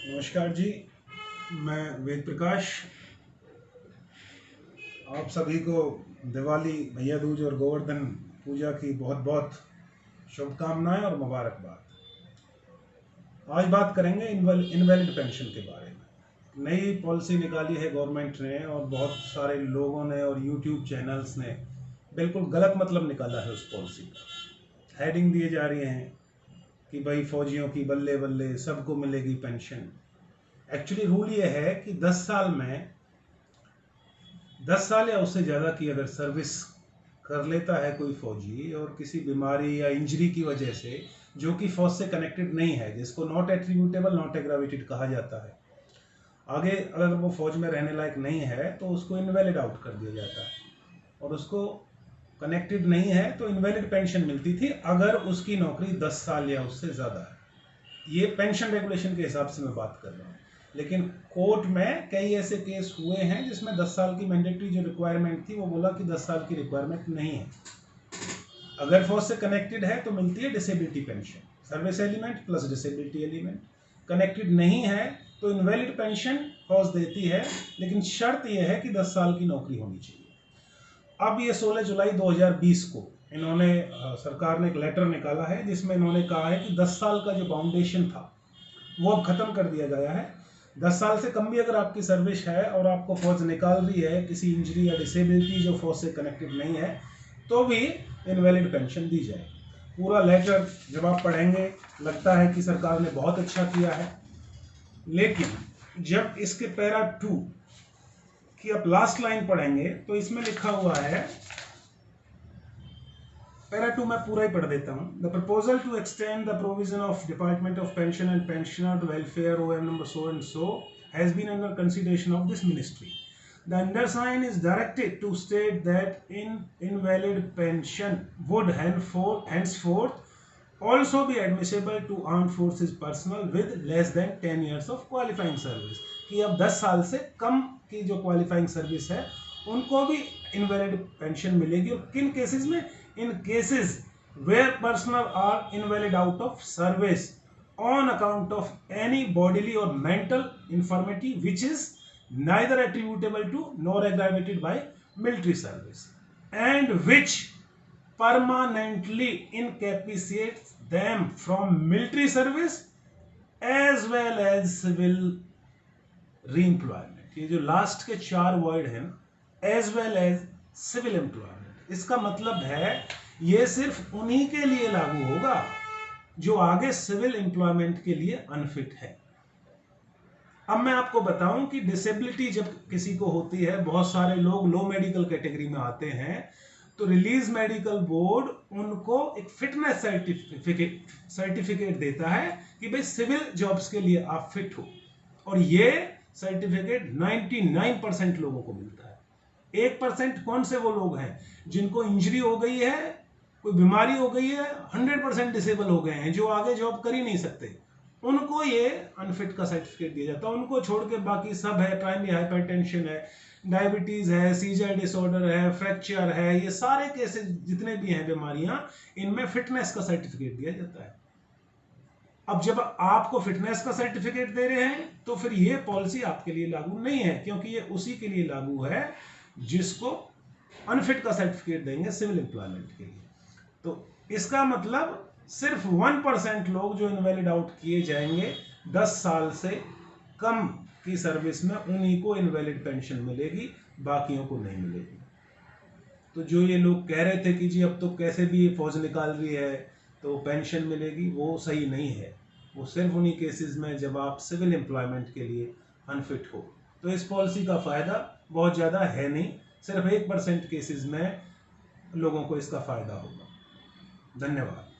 नमस्कार जी, मैं वेद प्रकाश। आप सभी को दिवाली, भैया दूज और गोवर्धन पूजा की बहुत बहुत शुभकामनाएं और मुबारकबाद। आज बात करेंगे इनवैलिड पेंशन के बारे में। नई पॉलिसी निकाली है गवर्नमेंट ने और बहुत सारे लोगों ने और यूट्यूब चैनल्स ने बिल्कुल गलत मतलब निकाला है उस पॉलिसी का। हेडिंग दिए जा रही हैं कि भाई फौजियों की बल्ले बल्ले सबको मिलेगी पेंशन। एक्चुअली रूल ये है कि 10 साल या उससे ज़्यादा की अगर सर्विस कर लेता है कोई फौजी और किसी बीमारी या इंजरी की वजह से जो कि फौज से कनेक्टेड नहीं है, जिसको नॉट एट्रीब्यूटेबल नॉट एग्रावेटेड कहा जाता है, आगे अगर वो फौज में रहने लायक नहीं है तो उसको इनवैलिड आउट कर दिया जाता है और उसको कनेक्टेड नहीं है तो इनवैलिड पेंशन मिलती थी अगर उसकी नौकरी 10 साल या उससे ज़्यादा है। ये पेंशन रेगुलेशन के हिसाब से मैं बात कर रहा हूँ, लेकिन कोर्ट में कई ऐसे केस हुए हैं जिसमें 10 साल की मैंडेटरी जो रिक्वायरमेंट थी वो बोला कि 10 साल की रिक्वायरमेंट नहीं है। अगर फौज से कनेक्टेड है तो मिलती है disability pension, service element plus disability element. Connected नहीं है तो इनवैलिड पेंशन फौज देती है, लेकिन शर्त यह है कि 10 साल की नौकरी होनी चाहिए। अब ये 16 जुलाई 2020 को इन्होंने सरकार ने एक लेटर निकाला है जिसमें इन्होंने कहा है कि 10 साल का जो फाउंडेशन था वो अब खत्म कर दिया गया है। 10 साल से कम भी अगर आपकी सर्विस है और आपको फौज निकाल रही है किसी इंजरी या डिसेबिलिटी जो फौज से कनेक्टेड नहीं है तो भी इनवैलिड पेंशन दी जाए। पूरा लेटर जब आप पढ़ेंगे लगता है कि सरकार ने बहुत अच्छा किया है, लेकिन जब इसके पैरा 2 की आप लास्ट लाइन पढ़ेंगे तो इसमें लिखा हुआ है, पैरा 2 मैं पूरा ही पढ़ देता हूं। The proposal to extend the provision of department of pension and pensioner welfare OM number so and so has been under consideration of this ministry. The undersigned is directed to state that invalid pension would henceforth also be admissible to armed forces personnel with less than 10 years of qualifying service। कि अब 10 साल से कम की जो qualifying service है उनको भी invalid pension मिलेगी। और किन केसेस में? In cases where personal are invalid out of service on account of any bodily or mental infirmity which is neither attributable to nor aggravated by military service and which permanently incapacitates them from military service as well as civil reemployment। ये जो last के 4 word हैं as well as civil employment, इसका मतलब है ये सिर्फ उन्हीं के लिए लागू होगा जो आगे सिविल एम्प्लॉयमेंट के लिए अनफिट है। अब मैं आपको बताऊं कि डिसेबिलिटी जब किसी को होती है, बहुत सारे लोग लो मेडिकल कैटेगरी में आते हैं, तो रिलीज मेडिकल बोर्ड उनको एक फिटनेस सर्टिफिकेट देता है कि भाई सिविल जॉब्स के लिए आप फिट हो, और ये सर्टिफिकेट 99% लोगों को मिलता है। 1% कौन से वो लोग हैं जिनको इंजरी हो गई है, कोई बीमारी हो गई है, 100% डिसेबल हो गए हैं, जो आगे जॉब कर ही नहीं सकते, उनको ये अनफिट का सर्टिफिकेट दिया जाता है। उनको छोड़ के बाकी सब है, प्राइमरी हाइपरटेंशन है, डायबिटीज है, सीजर डिसऑर्डर है, फ्रैक्चर है, ये सारे केसेस जितने भी हैं बीमारियां, इनमें फिटनेस का सर्टिफिकेट दिया जाता है। अब जब आपको फिटनेस का सर्टिफिकेट दे रहे हैं तो फिर ये पॉलिसी आपके लिए लागू नहीं है, क्योंकि ये उसी के लिए लागू है जिसको अनफिट का सर्टिफिकेट देंगे सिविल एम्प्लॉयमेंट के लिए। तो इसका मतलब सिर्फ 1% लोग जो इनवैलिड आउट किए जाएंगे 10 साल से कम की सर्विस में, उन्हीं को इनवैलिड पेंशन मिलेगी, बाकियों को नहीं मिलेगी। तो जो ये लोग कह रहे थे कि जी अब तो कैसे भी फौज निकाल रही है तो पेंशन मिलेगी, वो सही नहीं है। वो सिर्फ उन्हीं केसेस में जब आप सिविल एम्प्लॉयमेंट के लिए अनफिट हो। तो इस पॉलिसी का फ़ायदा बहुत ज़्यादा है नहीं, सिर्फ 1% केसेस में लोगों को इसका फ़ायदा होगा। धन्यवाद।